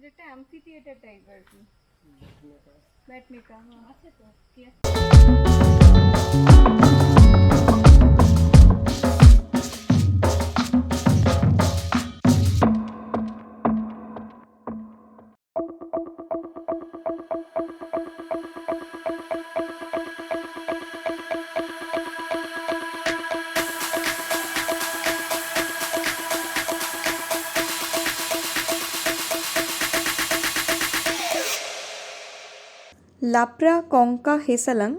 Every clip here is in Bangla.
একটা অ্যাম্পি থিয়েটার টাইপ আর কি, ব্যাটনে কা আছে তো কি আছে। লাপড়া, কঙ্কা, হেসালাং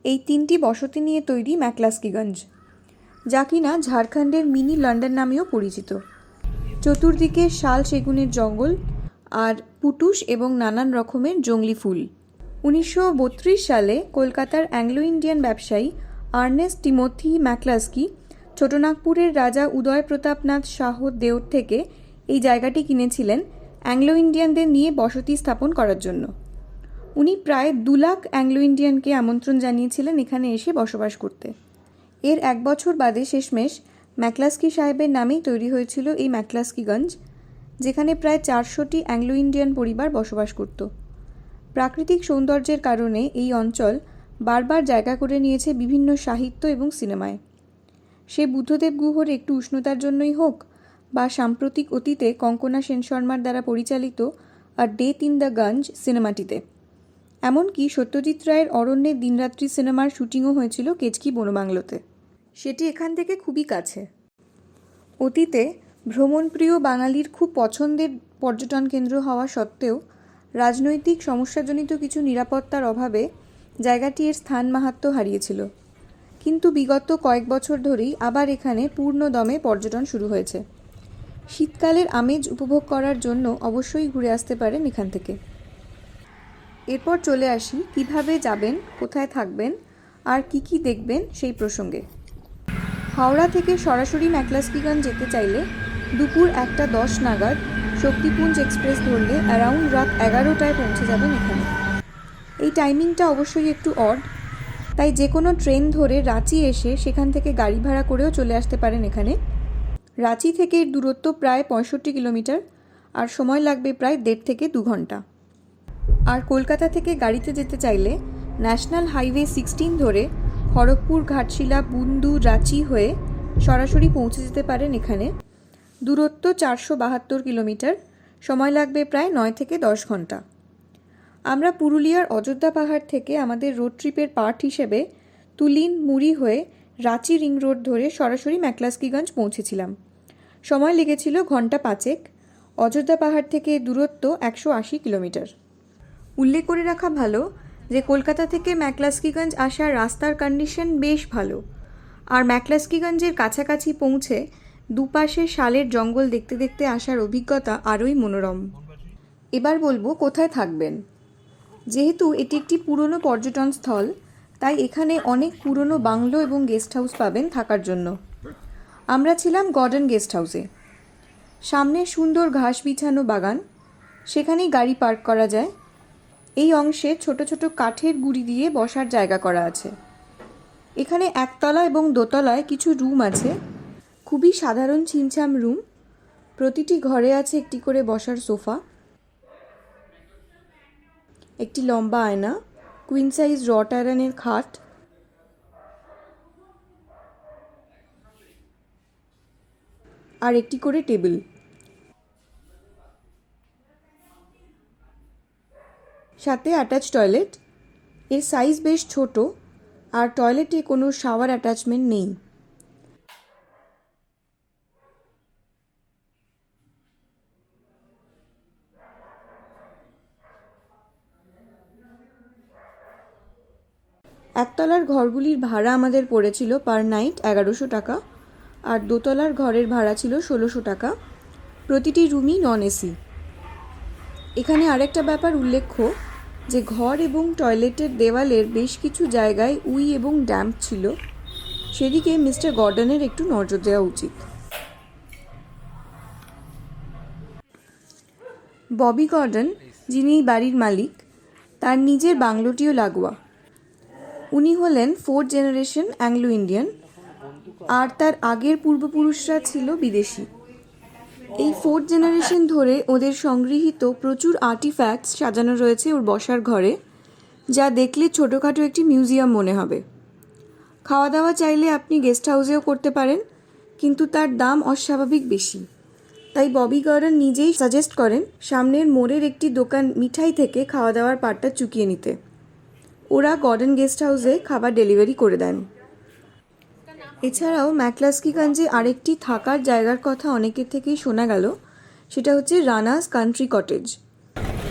এই তিনটি বসতি নিয়ে তৈরি ম্যাকক্লাস্কিগঞ্জ, যা কিনা ঝাড়খণ্ডের মিনি লন্ডন নামেও পরিচিত। চতুর্দিকে শাল সেগুনের জঙ্গল আর পুটুস এবং নানান রকমের জংলি ফুল। 1932 সালে কলকাতার অ্যাংলো ইন্ডিয়ান ব্যবসায়ী আর্নেস্ট টিমোথি ম্যাকক্লাস্কি ছোটনাগপুরের রাজা উদয় প্রতাপনাথ শাহ দেওর থেকে এই জায়গাটি কিনেছিলেন অ্যাংলো ইন্ডিয়ানদের নিয়ে বসতি স্থাপন করার জন্য। উনি প্রায় 2 লাখ অ্যাংলো ইন্ডিয়ানকে আমন্ত্রণ জানিয়েছিলেন এখানে এসে বসবাস করতে। এর 1 বছর বাদে শেষমেশ ম্যাকক্লাস্কি সাহেবের নামেই তৈরি হয়েছিল এই ম্যাকক্লাস্কিগঞ্জ, যেখানে প্রায় 400টি অ্যাংলো ইন্ডিয়ান পরিবার বসবাস করত। প্রাকৃতিক সৌন্দর্যের কারণে এই অঞ্চল বারবার জায়গা করে নিয়েছে বিভিন্ন সাহিত্য এবং সিনেমায়। সে বুদ্ধদেব গুহর একটু উষ্ণতার জন্যই হোক বা সাম্প্রতিক অতীতে কঙ্কনা সেন শর্মার দ্বারা পরিচালিত আ ডেথ ইন দ্য গঞ্জ সিনেমাটিতে। এমনকি সত্যজিৎ রায়ের অরণ্যের দিনরাত্রি সিনেমার শুটিংও হয়েছিল কেচকি বনবাংলোতে। সেটি এখান থেকে খুবই কাছে। অতীতে ভ্রমণপ্রিয় বাঙালির খুব পছন্দের পর্যটন কেন্দ্র হওয়া সত্ত্বেও রাজনৈতিক সমস্যাজনিত কিছু নিরাপত্তার অভাবে জায়গাটি এর স্থান মাহাত্ম্য হারিয়েছিল। কিন্তু বিগত কয়েক বছর ধরেই আবার এখানে পূর্ণ দমে পর্যটন শুরু হয়েছে। শীতকালের আমেজ উপভোগ করার জন্য অবশ্যই ঘুরে আসতে পারেন এখান থেকে। এরপর চলে আসি কিভাবে যাবেন, কোথায় থাকবেন আর কি কি দেখবেন সেই প্রসঙ্গে। হাওড়া থেকে সরাসরি ম্যাকক্লাস্কিগঞ্জ যেতে চাইলে দুপুর 1:10 নাগাদ শক্তিপুঞ্জ এক্সপ্রেস ধরলে অ্যারাউন্ড রাত 11টায় পৌঁছে যাবেন এখানে। এই টাইমিংটা অবশ্যই একটু অড, তাই যে কোনো ট্রেন ধরে রাঁচি এসে সেখান থেকে গাড়ি ভাড়া করেও চলে আসতে পারেন এখানে। রাঁচি থেকে এর দূরত্ব প্রায় 65 কিলোমিটার আর সময় লাগবে প্রায় 1.5 থেকে 2 ঘন্টা। আর কলকাতা থেকে গাড়িতে যেতে চাইলে ন্যাশনাল হাইওয়ে 16 ধরে খড়গপুর, ঘাটশিলা, বুন্দু, রাঁচি হয়ে সরাসরি পৌঁছে যেতে পারেন এখানে। দূরত্ব 472 কিলোমিটার, সময় লাগবে প্রায় 9 থেকে 10 ঘন্টা। আমরা পুরুলিয়ার অযোধ্যা পাহাড় থেকে আমাদের রোড ট্রিপের পার্ট হিসেবে তুলিন, মুড়ি হয়ে রাঁচি রিং রোড ধরে সরাসরি ম্যাকক্লাস্কিগঞ্জ পৌঁছেছিলাম। সময় লেগেছিল ঘন্টা 5। অযোধ্যা পাহাড় থেকে দূরত্ব 180 কিলোমিটার। উল্লেখ করে রাখা ভালো যে কলকাতা থেকে ম্যাকক্লাস্কিগঞ্জ আসার রাস্তার কন্ডিশন বেশ ভালো, আর ম্যাকক্লাস্কিগঞ্জের কাছাকাছি পৌঁছে দুপাশে শালের জঙ্গল দেখতে দেখতে আসার অভিজ্ঞতা আরোই মনোরম। এবার বলবো কোথায় থাকবেন। যেহেতু এটি একটি পুরনো পর্যটন স্থল, তাই এখানে অনেক পুরনো বাংলো এবং গেস্ট হাউস পাবেন থাকার জন্য। আমরা ছিলাম গর্ডন গেস্ট হাউসে। সামনে সুন্দর ঘাস বিছানো বাগান, সেখানেই গাড়ি পার্ক করা যায়। এই অংশে ছোট ছোট কাঠের গুঁড়ি দিয়ে বসার জায়গা করা আছে। এখানে একতলা এবং দোতলায় কিছু রুম আছে, খুবই সাধারণ ছিমছাম রুম। প্রতিটি ঘরে আছে একটি করে বসার সোফা, একটি লম্বা আয়না, কুইন সাইজ রট আয়রনের খাট, আর একটি করে টেবিল। সাথে অ্যাটাচ টয়লেট। এর সাইজ বেশ ছোট, আর টয়লেটে কোনো শাওয়ার অ্যাটাচমেন্ট নেই। একতলার ঘরগুলির ভাড়া আমাদের পড়েছিল পার নাইট 1100 টাকা, আর দোতলার ঘরের ভাড়া ছিল 1600 টাকা। প্রতিটি রুমই নন এসি। এখানে আরেকটা ব্যাপার উল্লেখ্য যে ঘর এবং টয়লেটের দেওয়ালের বেশ কিছু জায়গায় উই এবং ড্যাম্প ছিল, সেদিকে মিস্টার গর্ডনের একটু নজর দেওয়া উচিত। ববি গর্ডন, যিনি বাড়ির মালিক, তার নিজের বাংলোটিও লাগোয়া। উনি হলেন 4th জেনারেশন অ্যাংলো ইন্ডিয়ান, আর তার আগের পূর্বপুরুষরা ছিল বিদেশি। এই ফোর্থ জেনারেশন ধরে ওদের সংগৃহীত প্রচুর আর্টিফ্যাক্টস সাজানো রয়েছে ওর বসার ঘরে, যা দেখলে ছোটোখাটো একটি মিউজিয়াম মনে হবে। খাওয়া দাওয়া চাইলে আপনি গেস্ট হাউসেও করতে পারেন, কিন্তু তার দাম অস্বাভাবিক বেশি। তাই ববি গর্ডন নিজেই সাজেস্ট করেন সামনের মোড়ের একটি দোকান মিঠাই থেকে খাওয়া দাওয়ার পার্টটা চুকিয়ে নিতে। ওরা গর্ডন গেস্ট হাউসে খাবার ডেলিভারি করে দেন। এছাড়াও ম্যাকক্লাস্কিগঞ্জে আরেকটি থাকার জায়গার কথা অনেকের থেকেই শোনা গেল, সেটা হচ্ছে রানাস কান্ট্রি কটেজ।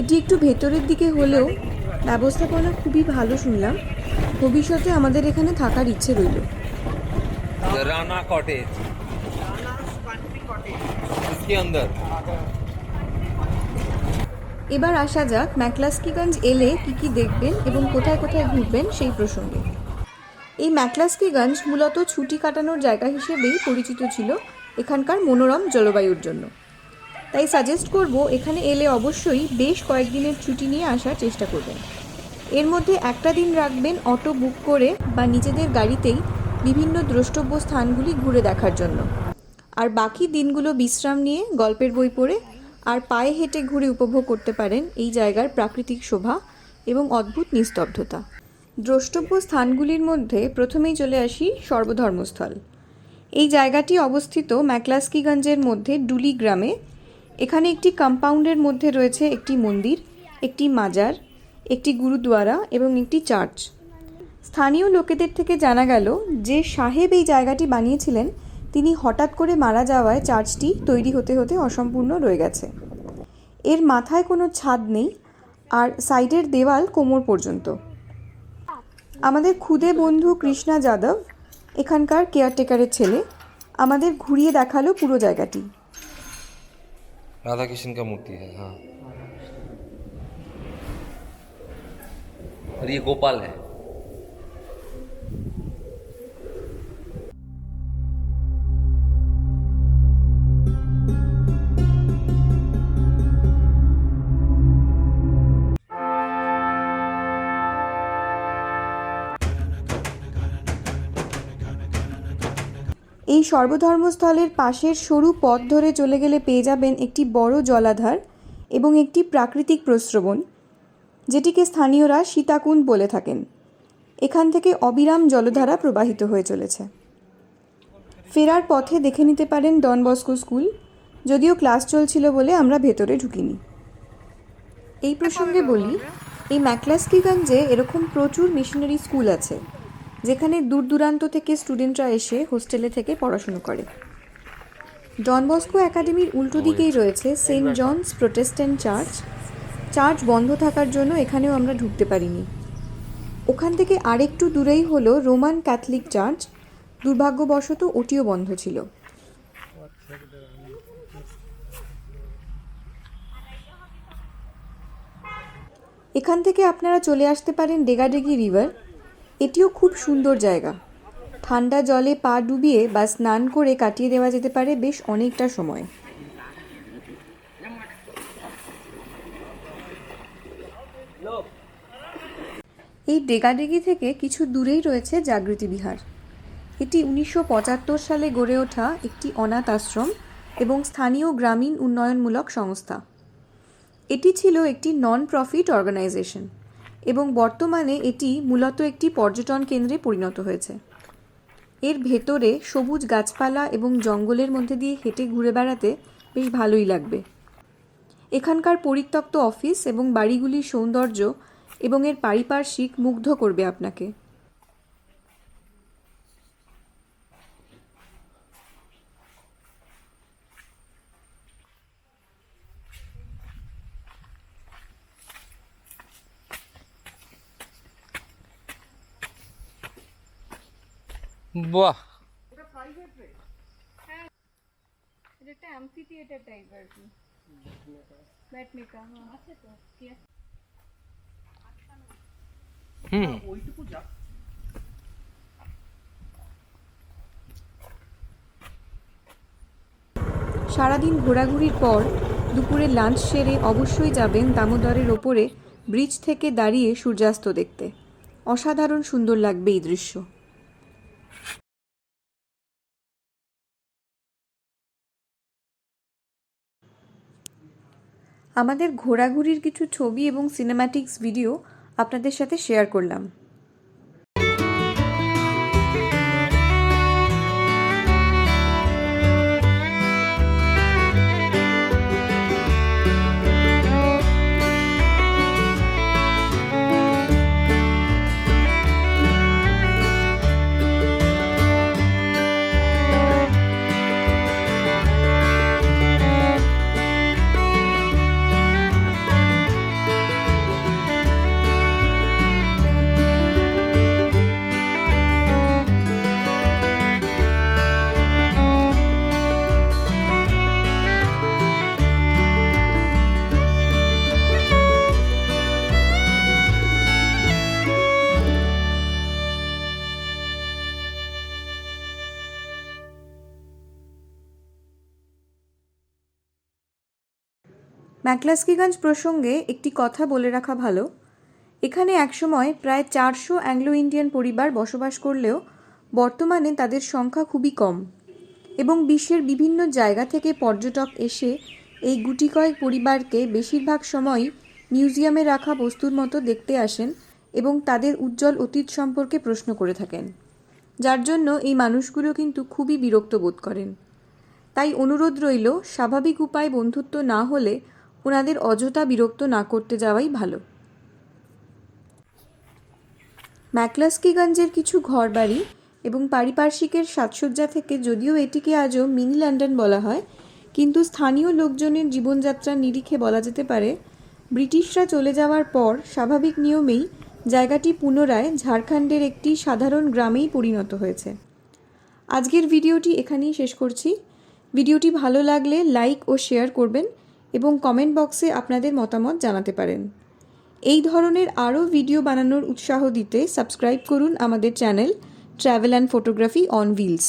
এটি একটু ভেতরের দিকে হলেও ব্যবস্থাপনা খুবই ভালো শুনলাম। ভবিষ্যতে আমাদের এখানে থাকার ইচ্ছে রইল। राना कॉटेज इसके अंदर। এবার আসা যাক ম্যাকক্লাস্কিগঞ্জ এলে কী কী দেখবেন এবং কোথায় কোথায় ঘুরবেন সেই প্রসঙ্গে। এই ম্যাকক্লাস্কিগঞ্জ মূলত ছুটি কাটানোর জায়গা হিসেবেই পরিচিত ছিল এখানকার মনোরম জলবায়ুর জন্য। তাই সাজেস্ট করব এখানে এলে অবশ্যই বেশ কয়েকদিনের ছুটি নিয়ে আসার চেষ্টা করবেন। এর মধ্যে একটা দিন রাখবেন অটো বুক করে বা নিজেদের গাড়িতেই বিভিন্ন দ্রষ্টব্য স্থানগুলি ঘুরে দেখার জন্য, আর বাকি দিনগুলো বিশ্রাম নিয়ে গল্পের বই পড়ে আর পায়ে হেঁটে ঘুরে উপভোগ করতে পারেন এই জায়গার প্রাকৃতিক শোভা এবং অদ্ভুত নিস্তব্ধতা। দ্রষ্টব্য স্থানগুলির মধ্যে প্রথমেই চলে আসি সর্বধর্মস্থল। এই জায়গাটি অবস্থিত ম্যাকক্লাস্কিগঞ্জের মধ্যে ডুলি গ্রামে। এখানে একটি কম্পাউন্ডের মধ্যে রয়েছে একটি মন্দির, একটি মাজার, একটি গুরুদ্বারা এবং একটি চার্চ। স্থানীয় লোকেদের থেকে জানা গেল যে সাহেব এই জায়গাটি বানিয়েছিলেন তিনি হঠাৎ করে মারা যাওয়ায় চার্চটি তৈরি হতে হতে অসম্পূর্ণ রয়ে গেছে। এর মাথায় কোনো ছাদ নেই আর সাইডের দেওয়াল কোমর পর্যন্ত। আমাদের খুদে বন্ধু কৃষ্ণা যাদব, এখানকার কেয়ারটেকারের ছেলে, আমাদের ঘুরিয়ে দেখালো পুরো জায়গাটি। राधा कृष्ण का मूर्ति है, हाँ। और ये गोपाल है। এই সর্বধর্মস্থলের পাশের সরু পথ ধরে চলে গেলে পেয়ে যাবেন একটি বড় জলাধার এবং একটি প্রাকৃতিক প্রস্রবণ, যেটিকে স্থানীয়রা সীতাকুণ্ড বলে থাকেন। এখান থেকে অবিরাম জলধারা প্রবাহিত হয়ে চলেছে। ফেরার পথে দেখে নিতে পারেন ডন বস্কো স্কুল, যদিও ক্লাস চলছিল বলে আমরা ভেতরে ঢুকিনি। এই প্রসঙ্গে বলি, এই ম্যাকক্লাস্কিগঞ্জে এরকম প্রচুর মিশনারি স্কুল আছে, যেখানে দূর দূরান্ত থেকে স্টুডেন্টরা এসে হোস্টেলে থেকে পড়াশুনো করে। ডন বস্কো একাডেমির উল্টো দিকেই রয়েছে Saint John's Protestant church. Church বন্ধ থাকার জন্য এখানেও আমরা ঢুকতে পারিনি। ওখান থেকে আরেকটু দূরেই হলো রোমান ক্যাথলিক চার্চ, দুর্ভাগ্যবশত ওটিও বন্ধ ছিল। এখান থেকে আপনারা চলে আসতে পারেন ডেগাডেগি রিভার। এটিও খুব সুন্দর জায়গা। ঠান্ডা জলে পা ডুবিয়ে বা স্নান করে কাটিয়ে দেওয়া যেতে পারে বেশ অনেকটা সময়। এই ডেগাডেগি থেকে কিছু দূরেই রয়েছে জাগৃতি বিহার। এটি 1975 সালে গড়ে ওঠা একটি অনাথ আশ্রম এবং স্থানীয় গ্রামীণ উন্নয়নমূলক সংস্থা। এটি ছিল একটি নন প্রফিট অর্গানাইজেশন এবং বর্তমানে এটি মূলত একটি পর্যটন কেন্দ্রে পরিণত হয়েছে। এর ভেতরে সবুজ গাছপালা এবং জঙ্গলের মধ্যে দিয়ে হেঁটে ঘুরে বেড়াতে বেশ ভালোই লাগবে। এখানকার পরিত্যক্ত অফিস এবং বাড়িগুলির সৌন্দর্য এবং এর পারিপার্শ্বিক মুগ্ধ করবে আপনাকে। বাহ, এটা একটা অ্যাম্পি থিয়েটার টাইপ আর কি, ব্যাটমেকা আছে তো কি আছে। সারাদিন ঘোরাঘুরির পর দুপুরে লাঞ্চ সেরে অবশ্যই যাবেন দামোদরের ওপরে ব্রিজ থেকে দাঁড়িয়ে সূর্যাস্ত দেখতে। অসাধারণ সুন্দর লাগবে এই দৃশ্য। আমাদের ঘোরাঘুরির কিছু ছবি এবং সিনেম্যাটিক্স ভিডিও আপনাদের সাথে শেয়ার করলাম। ম্যাকক্লাস্কিগঞ্জ প্রসঙ্গে একটি কথা বলে রাখা ভালো। এখানে একসময় প্রায় 400 অ্যাংলো ইন্ডিয়ান পরিবার বসবাস করলেও বর্তমানে তাদের সংখ্যা খুবই কম এবং বিশ্বের বিভিন্ন জায়গা থেকে পর্যটক এসে এই গুটিকয়েক পরিবারকে বেশিরভাগ সময়ই মিউজিয়ামে রাখা বস্তুর মতো দেখতে আসেন এবং তাদের উজ্জ্বল অতীত সম্পর্কে প্রশ্ন করে থাকেন, যার জন্য এই মানুষগুলো কিন্তু খুবই বিরক্ত বোধ করেন। তাই অনুরোধ রইল, স্বাভাবিক উপায়ে বন্ধুত্ব না হলে ওনাদের অযথা বিরক্ত না করতে যাওয়াই ভালো। ম্যাকক্লাস্কিগঞ্জের কিছু ঘরবাড়ি এবং পারিপার্শ্বিকের সাজসজ্জা থেকে যদিও এটিকে আজও মিনি লন্ডন বলা হয়, কিন্তু স্থানীয় লোকজনের জীবনযাত্রার নিরিখে বলা যেতে পারে ব্রিটিশরা চলে যাওয়ার পর স্বাভাবিক নিয়মেই জায়গাটি পুনরায় ঝাড়খণ্ডের একটি সাধারণ গ্রামেই পরিণত হয়েছে। আজকের ভিডিওটি এখানেই শেষ করছি। ভিডিওটি ভালো লাগলে লাইক ও শেয়ার করবেন এবং কমেন্ট বক্সে আপনাদের মতামত জানাতে পারেন। এই ধরনের আরও ভিডিও বানানোর উৎসাহ দিতে সাবস্ক্রাইব করুন আমাদের channel travel and photography on wheels.